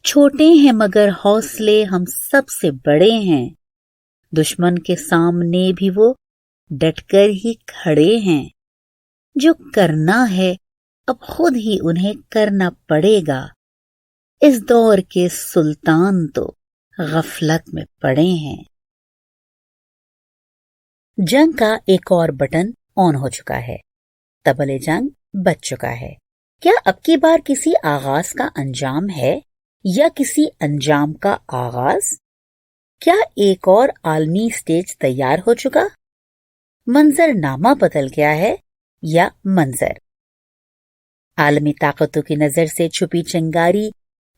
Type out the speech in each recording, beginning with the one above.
چھوٹے ہیں مگر حوصلے ہم سب سے بڑے ہیں، دشمن کے سامنے بھی وہ ڈٹ کر ہی کھڑے ہیں، جو کرنا ہے اب خود ہی انہیں کرنا پڑے گا، اس دور کے سلطان تو غفلت میں پڑے ہیں۔ جنگ کا ایک اور بٹن آن ہو چکا ہے، طبل جنگ بج چکا ہے۔ کیا اب کی بار کسی آغاز کا انجام ہے یا کسی انجام کا آغاز؟ کیا ایک اور عالمی سٹیج تیار ہو چکا؟ منظر نامہ بدل گیا ہے یا منظر؟ عالمی طاقتوں کی نظر سے چھپی چنگاری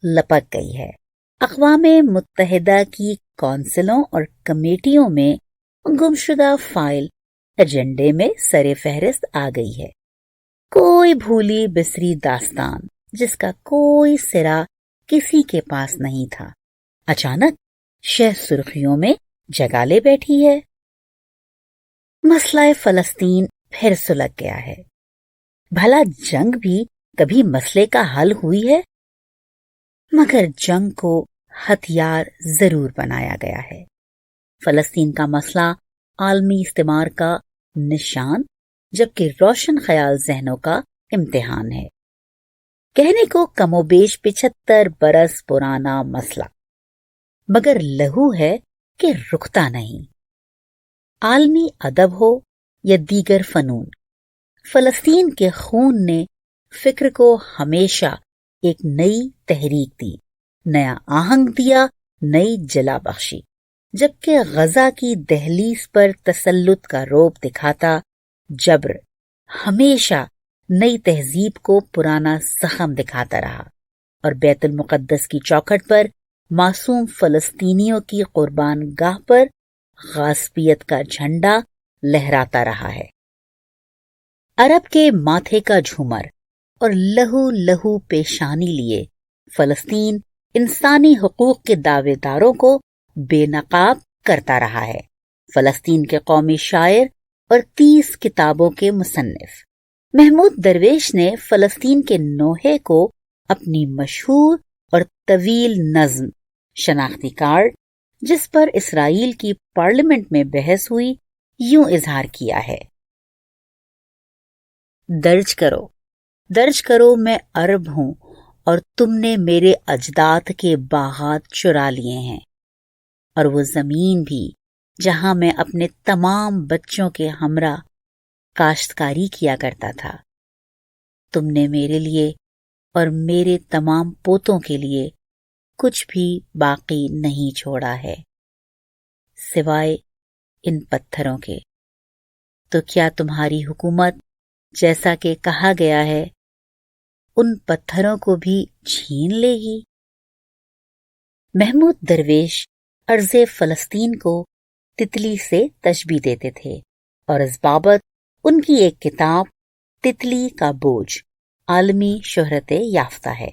لپک گئی ہے۔ اقوام متحدہ کی کونسلوں اور کمیٹیوں میں گمشدہ فائل ایجنڈے میں سر فہرست آ گئی ہے۔ کوئی بھولی بسری داستان جس کا کوئی سرا کسی کے پاس نہیں تھا، اچانک شہ سرخیوں میں جگہ لے بیٹھی ہے۔ مسئلہ فلسطین پھر سلگ گیا ہے۔ بھلا جنگ بھی کبھی مسئلے کا حل ہوئی ہے؟ مگر جنگ کو ہتھیار ضرور بنایا گیا ہے۔ فلسطین کا مسئلہ عالمی استعمار کا نشان جبکہ روشن خیال ذہنوں کا امتحان ہے۔ کہنے کو کم و بیش 75 برس پرانا مسئلہ، مگر لہو ہے کہ رکتا نہیں۔ عالمی ادب ہو یا دیگر فنون، فلسطین کے خون نے فکر کو ہمیشہ ایک نئی تحریک دی، نیا آہنگ دیا، نئی جلا بخشی۔ جبکہ غزہ کی دہلیز پر تسلط کا رعب دکھاتا جبر ہمیشہ نئی تہذیب کو پرانا زخم دکھاتا رہا، اور بیت المقدس کی چوکھٹ پر معصوم فلسطینیوں کی قربان گاہ پر غاصبیت کا جھنڈا لہراتا رہا ہے۔ عرب کے ماتھے کا جھومر اور لہو لہو پیشانی لیے فلسطین انسانی حقوق کے دعوے داروں کو بے نقاب کرتا رہا ہے۔ فلسطین کے قومی شاعر اور 30 کتابوں کے مصنف محمود درویش نے فلسطین کے نوحے کو اپنی مشہور اور طویل نظم شناختی کارڈ، جس پر اسرائیل کی پارلیمنٹ میں بحث ہوئی، یوں اظہار کیا ہے: درج کرو میں عرب ہوں اور تم نے میرے اجداد کے باغات چرا لیے ہیں، اور وہ زمین بھی جہاں میں اپنے تمام بچوں کے ہمراہ کاشتکاری کیا کرتا تھا، تم نے میرے لیے اور میرے تمام پوتوں کے لیے کچھ بھی باقی نہیں چھوڑا ہے سوائے ان پتھروں کے۔ تو کیا تمہاری حکومت، جیسا کہ کہا گیا ہے، ان پتھروں کو بھی چھین لے گی؟ محمود درویش ارض فلسطین کو تتلی سے تشبیہ دیتے تھے، اور اس بابت ان کی ایک کتاب تتلی کا بوجھ عالمی شہرت یافتہ ہے۔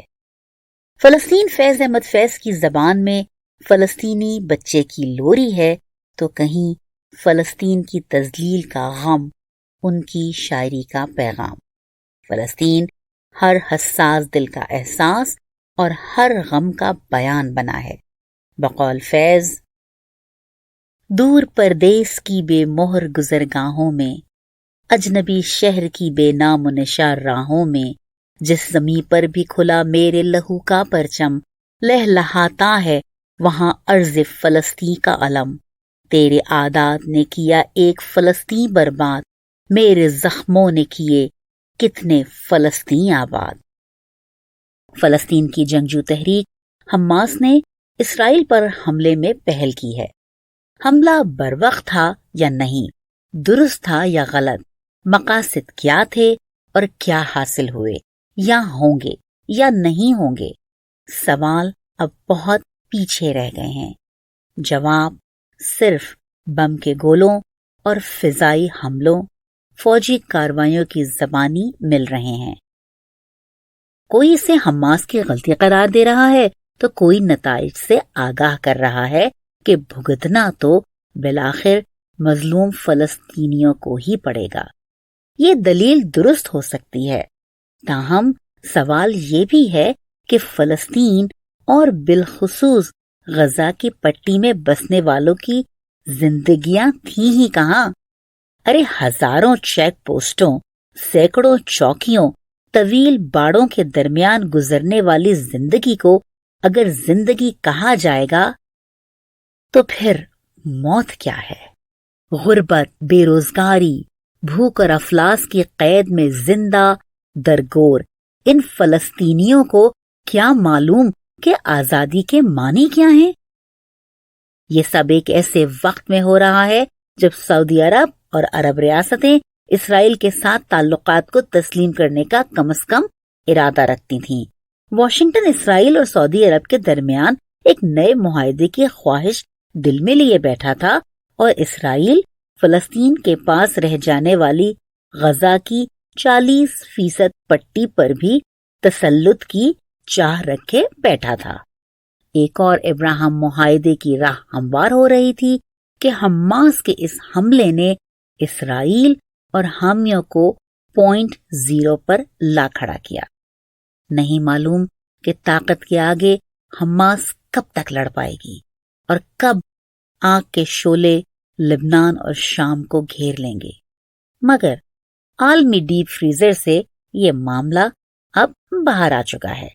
فلسطین فیض احمد فیض کی زبان میں فلسطینی بچے کی لوری ہے، تو کہیں فلسطین کی تذلیل کا غم ان کی شاعری کا پیغام۔ فلسطین ہر حساس دل کا احساس اور ہر غم کا بیان بنا ہے۔ بقول فیض: دور پردیس کی بے مہر گزرگاہوں میں، اجنبی شہر کی بے نام و نشان راہوں میں، جس زمیں پر بھی کھلا میرے لہو کا پرچم، لہلہاتا ہے وہاں ارض فلسطین کا علم۔ تیرے عادات نے کیا ایک فلسطین برباد، میرے زخموں نے کیے کتنے فلسطین آباد۔ فلسطین کی جنگجو تحریک حماس نے اسرائیل پر حملے میں پہل کی ہے۔ حملہ بروقت تھا یا نہیں، درست تھا یا غلط، مقاصد کیا تھے اور کیا حاصل ہوئے یا ہوں گے یا نہیں ہوں گے، سوال اب بہت پیچھے رہ گئے ہیں۔ جواب صرف بم کے گولوں اور فضائی حملوں، فوجی کارروائیوں کی زبانی مل رہے ہیں۔ کوئی اسے حماس کی غلطی قرار دے رہا ہے تو کوئی نتائج سے آگاہ کر رہا ہے کہ بھگتنا تو بالآخر مظلوم فلسطینیوں کو ہی پڑے گا۔ یہ دلیل درست ہو سکتی ہے، تاہم سوال یہ بھی ہے کہ فلسطین اور بالخصوص غزہ کی پٹی میں بسنے والوں کی زندگیاں تھیں ہی کہاں؟ ارے ہزاروں چیک پوسٹوں، سینکڑوں چوکیوں، طویل باڑوں کے درمیان گزرنے والی زندگی کو اگر زندگی کہا جائے گا تو پھر موت کیا ہے؟ غربت، بے روزگاری، بھوک اور افلاس کی قید میں زندہ درگور ان فلسطینیوں کو کیا معلوم کہ آزادی کے معنی کیا ہیں؟ یہ سب ایک ایسے وقت میں ہو رہا ہے جب سعودی عرب اور عرب ریاستیں اسرائیل کے ساتھ تعلقات کو تسلیم کرنے کا کم از کم ارادہ رکھتی تھیں۔ واشنگٹن اسرائیل اور سعودی عرب کے درمیان ایک نئے معاہدے کی خواہش دل میں لیے بیٹھا تھا اور اسرائیل فلسطین کے پاس رہ جانے والی غزہ کی 40% پٹی پر بھی تسلط کی چاہ رکھے بیٹھا تھا۔ ایک اور ابراہم معاہدے کی راہ ہموار ہو رہی تھی کہ حماس کے اس حملے نے اسرائیل اور حامیوں کو پوائنٹ 0 پر لا کھڑا کیا۔ نہیں معلوم کہ طاقت کے آگے حماس کب تک لڑ پائے گی اور کب آگ کے شعلے لبنان اور شام کو گھیر لیں گے، مگر عالمی ڈیپ فریزر سے یہ معاملہ اب باہر آ چکا ہے۔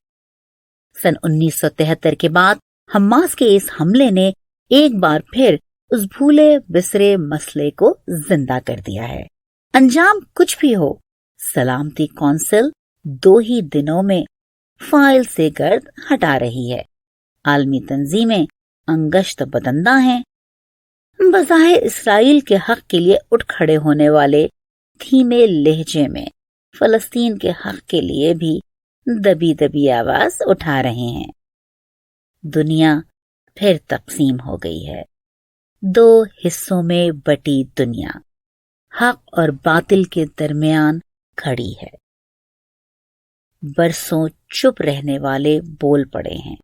سن 1973 کے بعد حماس کے اس حملے نے ایک بار پھر اس بھولے بسرے مسئلے کو زندہ کر دیا ہے۔ انجام کچھ بھی ہو، سلامتی کونسل 2 ہی دنوں میں فائل سے گرد ہٹا رہی ہے۔ عالمی تنظیمیں انگشت بدندہ ہیں۔ بظاہر اسرائیل کے حق کے لیے اٹھ کھڑے ہونے والے دھیمے لہجے میں فلسطین کے حق کے لیے بھی دبی دبی آواز اٹھا رہے ہیں۔ دنیا پھر تقسیم ہو گئی ہے، 2 حصوں میں بٹی دنیا حق اور باطل کے درمیان کھڑی ہے۔ برسوں چپ رہنے والے بول پڑے ہیں۔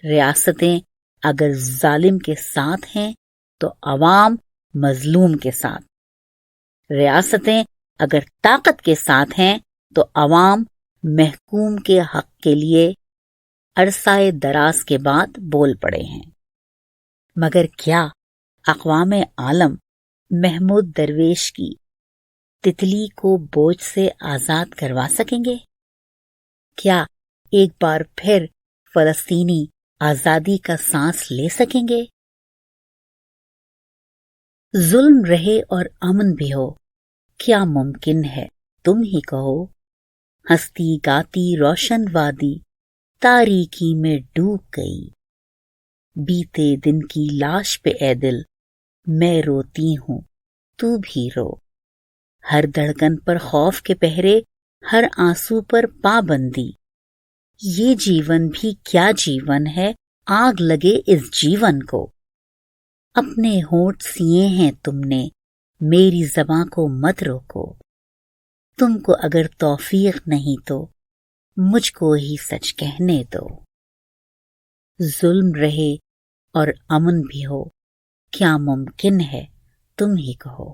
ریاستیں اگر ظالم کے ساتھ ہیں تو عوام مظلوم کے ساتھ، ریاستیں اگر طاقت کے ساتھ ہیں تو عوام محکوم کے حق کے لیے عرصہ دراز کے بعد بول پڑے ہیں۔ مگر کیا اقوام عالم محمود درویش کی تتلی کو بوجھ سے آزاد کروا سکیں گے؟ کیا ایک بار پھر فلسطینی آزادی کا سانس لے سکیں گے؟ ظلم رہے اور امن بھی ہو، کیا ممکن ہے تم ہی کہو؟ ہستی گاتی روشن وادی تاریکی میں ڈوب گئی، بیتے دن کی لاش پہ اے دل میں روتی ہوں تو بھی رو۔ ہر دھڑکن پر خوف کے پہرے، ہر آنسو پر پابندی، یہ جیون بھی کیا جیون ہے، آگ لگے اس جیون کو۔ اپنے ہونٹ سیے ہیں تم نے، میری زباں کو مت روکو، تم کو اگر توفیق نہیں تو مجھ کو ہی سچ کہنے دو۔ ظلم رہے اور امن بھی ہو، کیا ممکن ہے تم ہی کہو۔